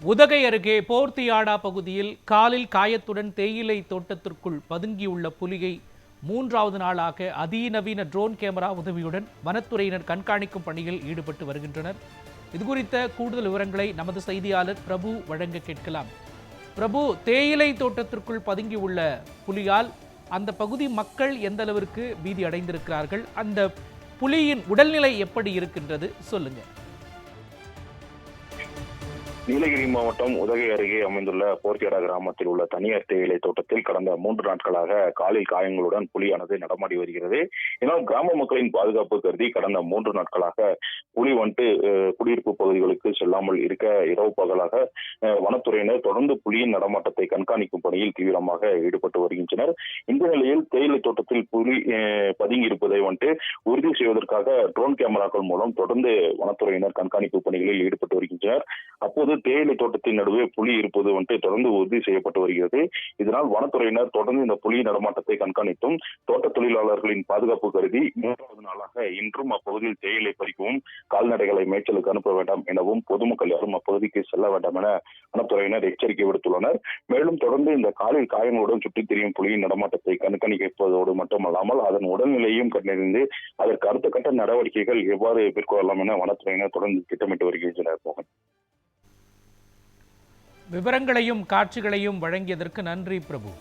உதகை அருகே போர்த்தியாடா பகுதியில் காலில் காயத்துடன் தேயிலை தோட்டத்திற்குள் பதுங்கியுள்ள புலியை 3வது நாளாக அதிநவீன ட்ரோன் கேமரா உதவியுடன் வனத்துறையினர் கண்காணிக்கும் பணியில் ஈடுபட்டு வருகின்றனர். இதுகுறித்த கூடுதல் விவரங்களை நமது செய்தியாளர் பிரபு வழங்க கேட்கலாம். பிரபு, தேயிலை தோட்டத்திற்குள் பதுங்கியுள்ள புலியால் அந்த பகுதி மக்கள் எந்த அளவிற்கு பீதி அடைந்திருக்கிறார்கள், அந்த புலியின் உடல்நிலை எப்படி இருக்கின்றது, சொல்லுங்க. நீலகிரி மாவட்டம் உதகை அருகே அமைந்துள்ள போர்த்தியாடா கிராமத்தில் உள்ள தனியார் தேயிலை தோட்டத்தில் கடந்த 3 நாட்களாக காலில் காயங்களுடன் புலியானது நடமாடி வருகிறது. இதனால் கிராம மக்களின் பாதுகாப்பு கருதி கடந்த 3 நாட்களாக புலி குடியிருப்பு பகுதிகளுக்கு செல்லாமல் இருக்க இரவு பகலாக வனத்துறையினர் தொடர்ந்து புலியின் நடமாட்டத்தை கண்காணிக்கும் பணியில் தீவிரமாக ஈடுபட்டு வருகின்றனர். இந்த நிலையில் தேயிலை தோட்டத்தில் புலி பதுங்கி இருப்பதை உறுதி செய்வதற்காக ட்ரோன் கேமராக்கள் மூலம் தொடர்ந்து வனத்துறையினர் கண்காணிப்பு பணிகளில் ஈடுபட்டு வருகின்றனர். அப்போது தேயிலை தோட்டத்தின் நடுவே புலி இருப்பது தொடர்ந்து உறுதி செய்யப்பட்டு வருகிறது. இதனால் வனத்துறையினர் தொடர்ந்து இந்த புலி நடமாட்டத்தை கண்காணித்தும் தோட்ட தொழிலாளர்களின் பாதுகாப்பு கருதி 3வது நாளாக இன்றும் அப்பகுதியில் தேயிலை பறிக்கவும் கால்நடைகளை மேய்ச்சலுக்கு அனுப்ப வேண்டாம் எனவும் பொதுமக்கள் யாரும் அப்பகுதிக்கு செல்ல வேண்டாம் என வனத்துறையினர் எச்சரிக்கை விடுத்துள்ளனர். மேலும் தொடர்ந்து இந்த காலில் காயங்களுடன் சுற்றித் திரியும் புலியின் நடமாட்டத்தை கண்காணிப்பதோடு மட்டுமல்லாமல் அதன் உடல்நிலையும் கண்டறிந்து அதற்கு அடுத்த கட்ட நடவடிக்கைகள் எவ்வாறு மேற்கொள்ளலாம் என வனத்துறையினர் தொடர்ந்து திட்டமிட்டு வருகின்றனர். மோகன், விவரங்களையும் காட்சிகளையும் வழங்கியதற்கு நன்றி பிரபு.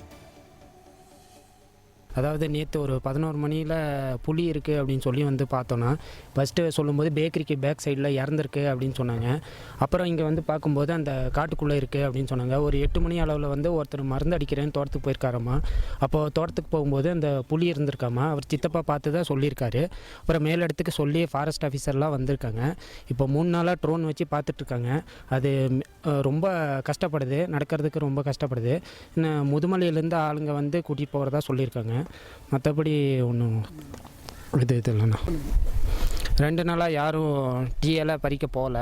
அதாவது நேற்று ஒரு 11 மணியில் புலி இருக்குது அப்படின்னு சொல்லி பார்த்தோன்னா, ஃபஸ்ட்டு சொல்லும்போது பேக்கரிக்கு பேக் சைடில் இறந்துருக்கு அப்படின்னு சொன்னாங்க. அப்புறம் இங்கே பார்க்கும்போது அந்த காட்டுக்குள்ளே இருக்குது அப்படின்னு சொன்னாங்க. ஒரு 8 மணி அளவில் ஒருத்தர் மருந்து அடிக்கிறேன்னு தோட்டத்துக்கு போயிருக்காராம்மா. அப்போது தோட்டத்துக்கு போகும்போது அந்த புலி இருந்திருக்காமா. அவர் சித்தப்பா பார்த்து தான் சொல்லியிருக்காரு. அப்புறம் மேலிடத்துக்கு சொல்லி ஃபாரஸ்ட் ஆஃபீஸர்லாம் வந்திருக்காங்க. இப்போ 3 நாளாக ட்ரோன் வச்சு பார்த்துட்ருக்காங்க. அது ரொம்ப கஷ்டப்படுது, நடக்கிறதுக்கு ரொம்ப கஷ்டப்படுது. இன்னும் முதுமலையிலேருந்து ஆளுங்க கூட்டிகிட்டு போகிறதா சொல்லியிருக்காங்க. மற்றபடி ஒன்றும் இது இல்லைண்ணா. 2 நாளாக யாரும் டீயெல்லாம் பறிக்க போகல.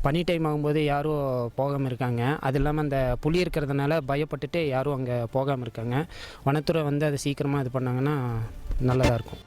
பனி டைம் ஆகும்போது யாரும் போகாமல் இருக்காங்க. அது இல்லாமல் அந்த புலி இருக்கிறதுனால பயப்பட்டுட்டு யாரும் அங்கே போகாமல் இருக்காங்க. வனத்துறை அதை சீக்கிரமாக இது பண்ணாங்கன்னா நல்லதாக இருக்கும்.